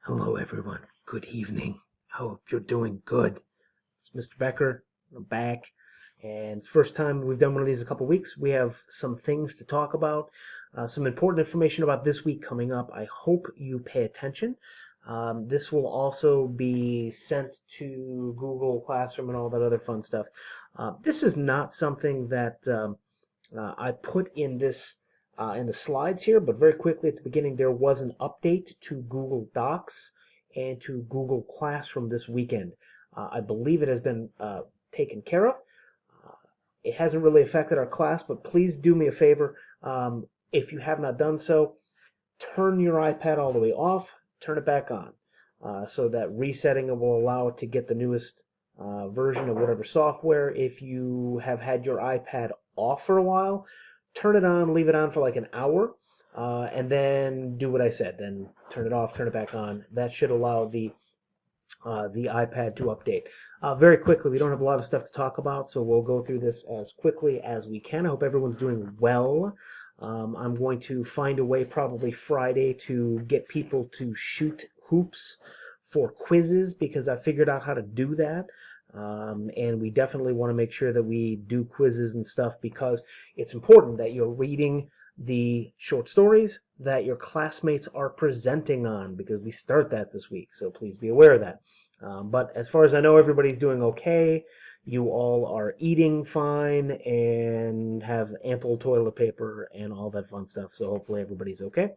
Hello, everyone. Good evening. Hope you're doing good. It's Mr. Becker. I'm back, and it's the first time we've done one of these in a couple weeks. We have some things to talk about, some important information about this week coming up. I hope you pay attention. This will also be sent to Google Classroom and all that other fun stuff. This is not something that I put in the slides here, but very quickly at the beginning, there was an update to Google Docs and to Google Classroom this weekend. I believe it has been taken care of. Uh, it hasn't really affected our class, but please do me a favor. If you have not done so, turn your iPad all the way off, turn it back on, so that resetting it will allow it to get the newest version of whatever software. If you have had your iPad off for a while, turn it on, leave it on for like an hour, and then do what I said. Then turn it off, turn it back on. That should allow the iPad to update. Very quickly, we don't have a lot of stuff to talk about, so we'll go through this as quickly as we can. I hope everyone's doing well. I'm going to find a way probably Friday to get people to shoot hoops for quizzes because I figured out how to do that. And we definitely want to make sure that we do quizzes and stuff because it's important that you're reading the short stories that your classmates are presenting on because we start that this week. So please be aware of that. But as far as I know, everybody's doing okay. You all are eating fine and have ample toilet paper and all that fun stuff. So hopefully everybody's okay.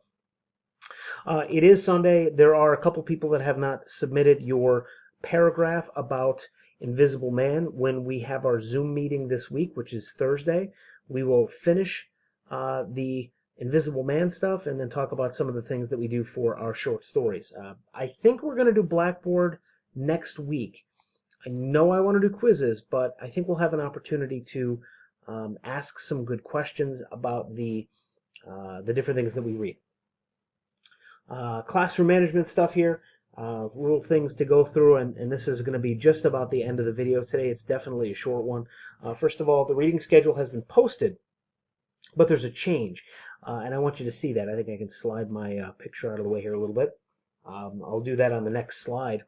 It is Sunday. There are a couple people that have not submitted your paragraph about Invisible Man. When we have our Zoom meeting this week, which is Thursday, we will finish the Invisible Man stuff and then talk about some of the things that we do for our short stories. I think we're going to do Blackboard next week. I know I want to do quizzes, but I think we'll have an opportunity to ask some good questions about the different things that we read. Classroom management stuff here, little things to go through, and this is going to be just about the end of the video today. It's definitely a short one. First of all, the reading schedule has been posted, but there's a change, and I want you to see that. I think I can slide my picture out of the way here a little bit. I'll do that on the next slide.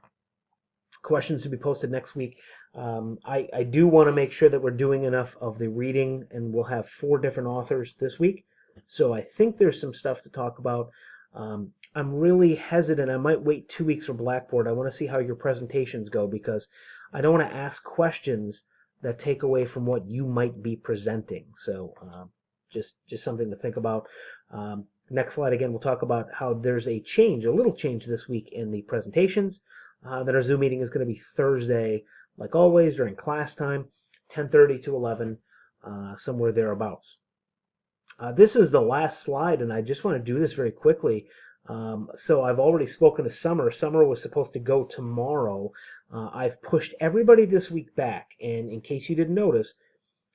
Questions to be posted next week. I do want to make sure that we're doing enough of the reading, and we'll have 4 different authors this week. So I think there's some stuff to talk about. I'm really hesitant. I might wait 2 weeks for Blackboard. I want to see how your presentations go because I don't want to ask questions that take away from what you might be presenting. So just something to think about. Next slide again, we'll talk about how there's a change, a little change this week in the presentations. That our Zoom meeting is going to be Thursday, like always, during class time, 10:30 to 11, somewhere thereabouts. This is the last slide, and I just want to do this very quickly. So I've already spoken to Summer. Summer was supposed to go tomorrow. I've pushed everybody this week back, and in case you didn't notice,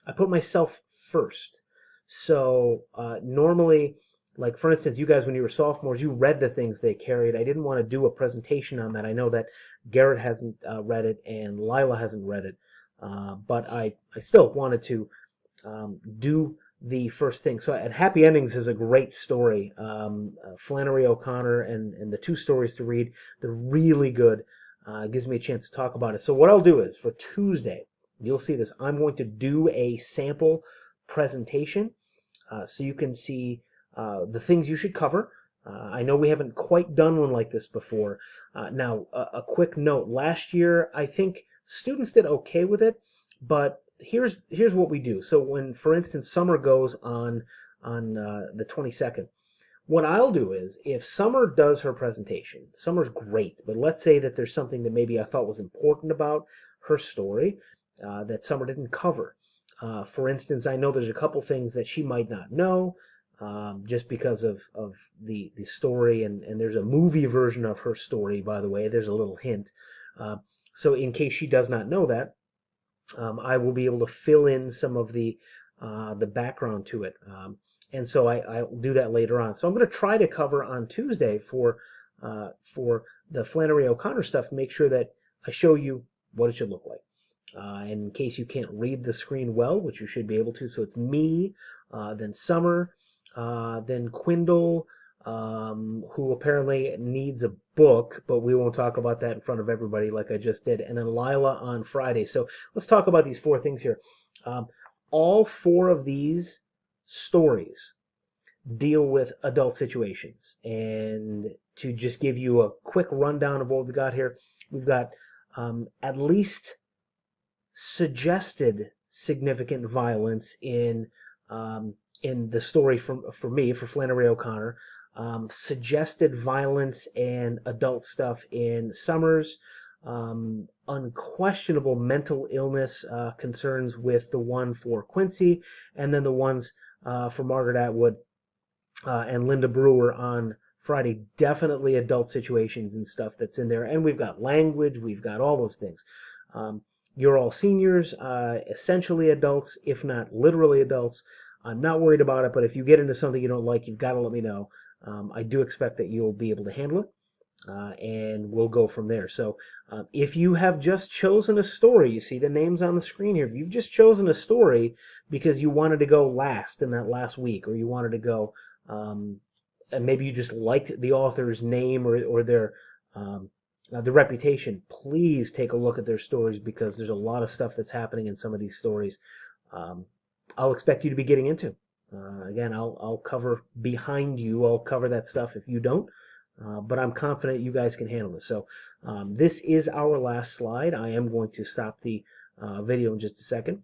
I put myself first. So normally, like for instance, you guys when you were sophomores, you read the things they carried. I didn't want to do a presentation on that. I know that Garrett hasn't read it and Lila hasn't read it, but I still wanted to do the first thing. So, and Happy Endings is a great story. Flannery O'Connor and the 2 stories to read. They're really good. Gives me a chance to talk about it. So what I'll do is for Tuesday, you'll see this. I'm going to do a sample presentation so you can see the things you should cover. I know we haven't quite done one like this before. Now, a quick note. Last year, I think students did okay with it, but here's what we do. So when, for instance, Summer goes on the 22nd, what I'll do is if Summer does her presentation, Summer's great, but let's say that there's something that maybe I thought was important about her story that Summer didn't cover. For instance, I know there's a couple things that she might not know just because of the story, and there's a movie version of her story, by the way. There's a little hint. So in case she does not know that, I will be able to fill in some of the background to it. And so I'll do that later on. So I'm going to try to cover on Tuesday for the Flannery O'Connor stuff, make sure that I show you what it should look like. And in case you can't read the screen well, which you should be able to, so it's me, then Summer, then Quindle, who apparently needs a book, but we won't talk about that in front of everybody like I just did. And then Lila on Friday. So let's talk about these four things here. Um, all four of these stories deal with adult situations. And to just give you a quick rundown of what we've got here, we've got at least suggested significant violence in the story for me, for Flannery O'Connor. Suggested violence and adult stuff in Summers. Unquestionable mental illness concerns with the one for Quincy, and then the ones for Margaret Atwood and Linda Brewer on Friday. Definitely adult situations and stuff that's in there. And we've got language, we've got all those things. You're all seniors, essentially adults, if not literally adults. I'm not worried about it, but if you get into something you don't like, you've got to let me know. I do expect that you'll be able to handle it, and we'll go from there. So if you have just chosen a story, you see the names on the screen here. If you've just chosen a story because you wanted to go last in that last week, or you wanted to go, and maybe you just liked the author's name or their the reputation, please take a look at their stories, because there's a lot of stuff that's happening in some of these stories I'll expect you to be getting into. Again, I'll cover behind you. I'll cover that stuff if you don't. But I'm confident you guys can handle this. So this is our last slide. I am going to stop the video in just a second.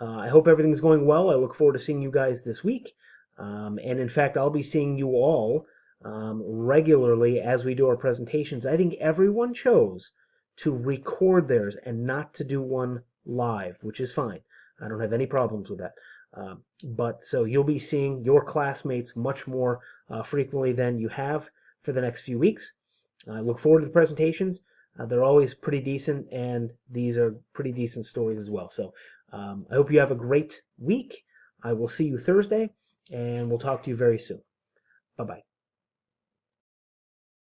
I hope everything's going well. I look forward to seeing you guys this week. And in fact, I'll be seeing you all regularly as we do our presentations. I think everyone chose to record theirs and not to do one live, which is fine. I don't have any problems with that. But so you'll be seeing your classmates much more frequently than you have for the next few weeks. I look forward to the presentations. They're always pretty decent, and these are pretty decent stories as well. So I hope you have a great week. I will see you Thursday, and we'll talk to you very soon. Bye-bye.